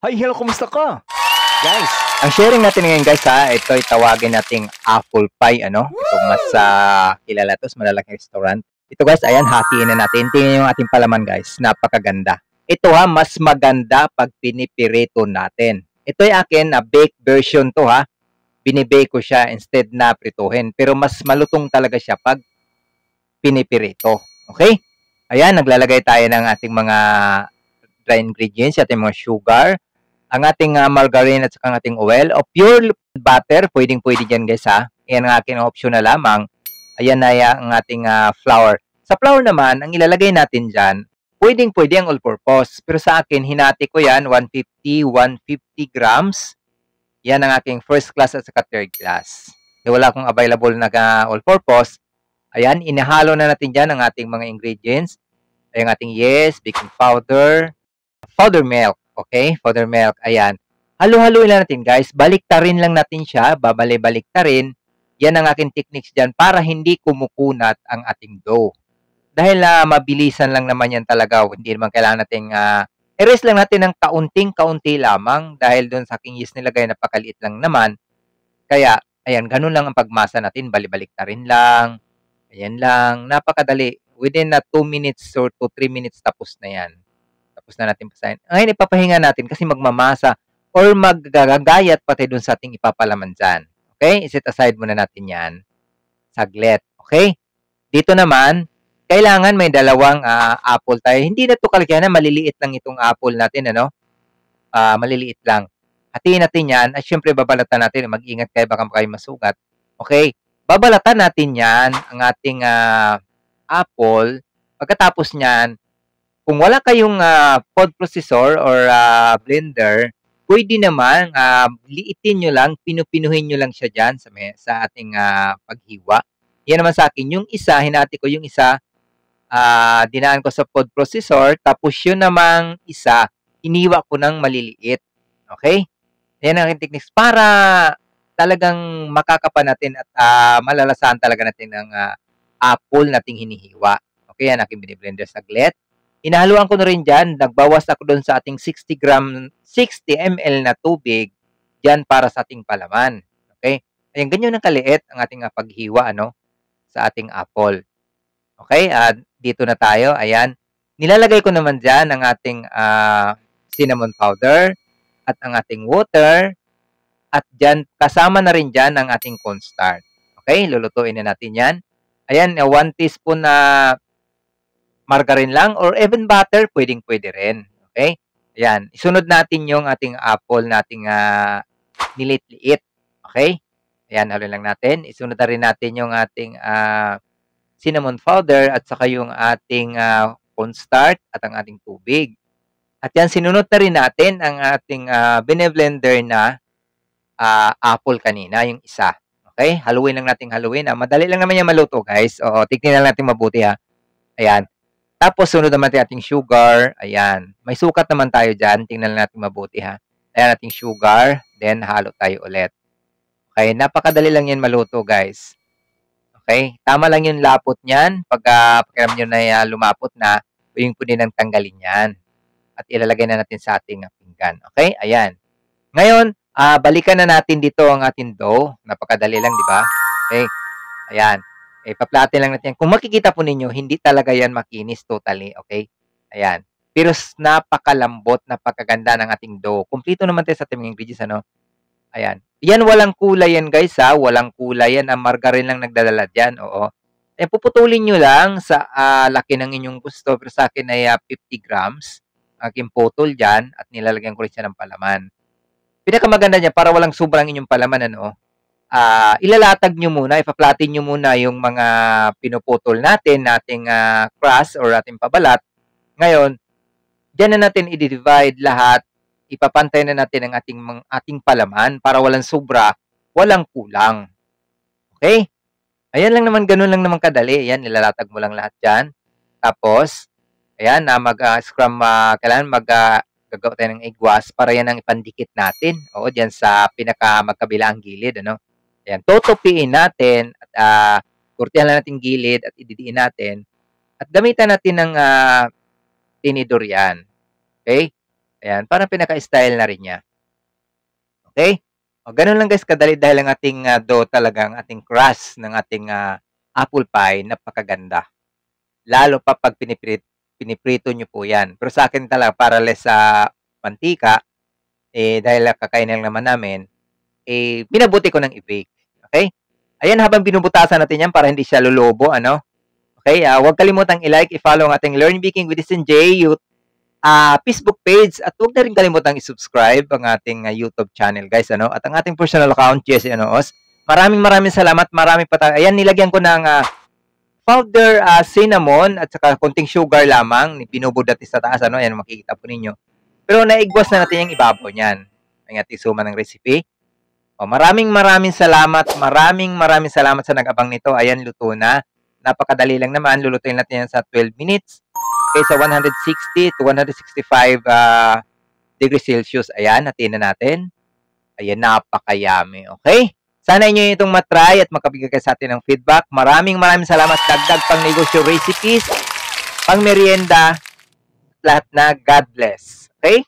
Hi, hello, kumusta ka? Guys, ang sharing natin ngayon guys ito ay tawagin nating apple pie, ano? Ito mas kilala to sa malalaking restaurant. Ito guys, ayan, hatiin na natin. Tingnan yung ating palaman guys, napakaganda. Ito mas maganda pag pinipirito natin. Ito ay akin na baked version to ha. Binibake ko siya instead na prituhin. Pero mas malutong talaga siya pag pinipirito. Okay? Ayan, naglalagay tayo ng ating mga dry ingredients, ating mga sugar, ang ating margarine at saka ang ating oil o pure butter, pwedeng-pwede dyan guys ha. Yan ang aking option na lamang. Ayan na ang ating flour. Sa flour naman, ang ilalagay natin dyan, pwedeng-pwede ang all-purpose. Pero sa akin, hinati ko yan, 150 grams. Yan ang aking first class at saka third class. Wala akong available na all-purpose. Ayan, inahalo na natin dyan ang ating mga ingredients. Ay ang ating baking powder, powder milk. Okay? Powder milk. Ayan. Halo-haloin lang natin, guys. Baliktarin lang natin siya. Babalik-baliktarin. Yan ang aking techniques dyan para hindi kumukunat ang ating dough. Dahil mabilisan lang naman yan talaga. Hindi naman kailangan nating erase lang natin ng kaunting-kaunti lamang dahil doon sa aking yeast nilagay napakaliit lang naman. Kaya, ayan, ganun lang ang pagmasa natin. Balik-baliktarin lang. Ayan lang. Napakadali. Within 2 minutes or 3 minutes tapos na yan. Tapos na natin pasahin. Ngayon, ipapahinga natin kasi magmamasa or maggagayat pati dun sa ating ipapalaman dyan. Okay? Iset aside muna natin yan. Saglit. Okay? Dito naman, kailangan may dalawang apple tayo. Hindi na ito kalkihan na maliliit lang itong apple natin. Ano? Maliliit lang. Hatiin natin yan. At syempre, babalatan natin. Mag-ingat kayo, baka kayo masugat. Okay? Babalatan natin yan, ang ating apple. Pagkatapos niyan, kung wala kayong food processor or blender, pwede naman liitin nyo lang, pinupinuhin nyo lang siya dyan sa ating paghiwa. Yan naman sa akin. Yung isa, hinati ko yung isa, dinaan ko sa food processor, tapos yun namang isa, iniwa ko ng maliliit. Okay? Yan ang techniques para talagang makakapa natin at malalasahan talaga natin ng apple nating hinihiwa. Okay, yan aking biniblender saglit. Inahaluan ko na rin dyan. Nagbawas ako doon sa ating 60 ml na tubig dyan para sa ating palaman. Okay? Ayan, ganyan ang kaliit ang ating paghiwa sa ating apple. Okay? Dito na tayo. Ayan. Nilalagay ko naman dyan ang ating cinnamon powder at ang ating water at dyan, kasama na rin dyan ang ating cornstarch. Okay? Lulutuin na natin yan. Ayan, 1 teaspoon na margarine lang or even butter, pwedeng-pwede rin. Okay? Ayan. Isunod natin yung ating apple nating nilit-liit. Okay? Ayan, halo lang natin. Isunod na rin natin yung ating cinnamon powder at saka yung ating cornstarch at ang ating tubig. At yan, sinunod na rin natin ang ating bine-blender na apple kanina, yung isa. Okay? Haluin lang natin haluin. Madali lang naman yan maluto, guys. Oo, tignan lang natin mabuti ha. Ayan. Tapos, sunod naman natin ating sugar. Ayan. May sukat naman tayo dyan. Tingnan natin mabuti ha. Ayan ating sugar. Then, halo tayo ulit. Okay. Napakadali lang yan maluto, guys. Okay. Tama lang yung lapot niyan. Pag pakiram nyo na lumapot na, pwedeng po din ang tanggalin yan. At ilalagay na natin sa ating pinggan. Okay. Ayan. Ngayon, balikan na natin dito ang ating dough. Napakadali lang, di ba? Okay. Ayan. Paplatin lang natin. Kung makikita po ninyo, hindi talaga yan makinis totally, okay? Ayan. Pero napakalambot, napakaganda ng ating dough. Kumpleto naman tayo sa ating ingredients, ano? Ayan. Yan, walang kulay yan, guys, ha? Walang kulay yan. Ang margarine lang nagdadala dyan, oo. Puputulin nyo lang sa laki ng inyong gusto. Pero sa akin ay 50 grams. Aking putol dyan at nilalagyan ko rin siya ng palaman. Pinakamaganda niya, para walang sobrang inyong palaman, ano? Ilalatag nyo muna, ipa-flatten nyo muna yung mga pinuputol natin, nating crust or ating pabalat. Ngayon, dyan na natin i-divide lahat, ipapantay na natin ang ating palaman para walang sobra, walang kulang. Okay? Ayan lang naman, ganun lang naman kadali. Ayan, ilalatag mo lang lahat dyan. Tapos, ayan, mag-scrum, kailangan gagawa tayo ng egg wash para yan ang ipandikit natin. Oo, dyan sa magkabilang gilid, ano? Ayan, tutupiin natin at kurtihan lang natin gilid at ididiin natin at gamitan natin ng tinidor yan. Okay? Ayan, parang pinaka-style na rin niya. Okay? O, ganun lang guys kadali dahil ang ating dough talaga, ang ating crust ng ating apple pie, napakaganda. Lalo pa pag piniprito nyo po yan. Pero sa akin talaga, para less sa mantika, dahil kakain lang naman namin, binabuti ko ng i-bake. Okay? Ayan, habang binubutasan natin yan para hindi siya lulubo, ano? Okay, huwag kalimutang i-like, i-follow ang ating Learn Baking with SNJ Facebook page at huwag na rin kalimutang i-subscribe ang ating YouTube channel, guys, ano? At ang ating personal account, Jesse Anoos. Maraming salamat. Marami pa tayo. Ayan, nilagyan ko ng powder cinnamon at saka konting sugar lamang. Binubudat sa taas, ano? Ayan, makikita po ninyo. Pero naigwas na natin yung ibabaw niyan. Ang ating suma ng recipe. O, maraming salamat. Maraming salamat sa nag-abang nito. Ayan, luto na. Napakadali lang naman. Lulutuin natin yan sa 12 minutes. Okay, sa 160 to 165 degrees Celsius. Ayan, natin na natin. Ayan, napakayami. Okay? Sana inyo itong matry at makabigay kayo sa atin ng feedback. Maraming salamat. Dagdag pang negosyo recipes, pang merienda, lahat na. God bless. Okay?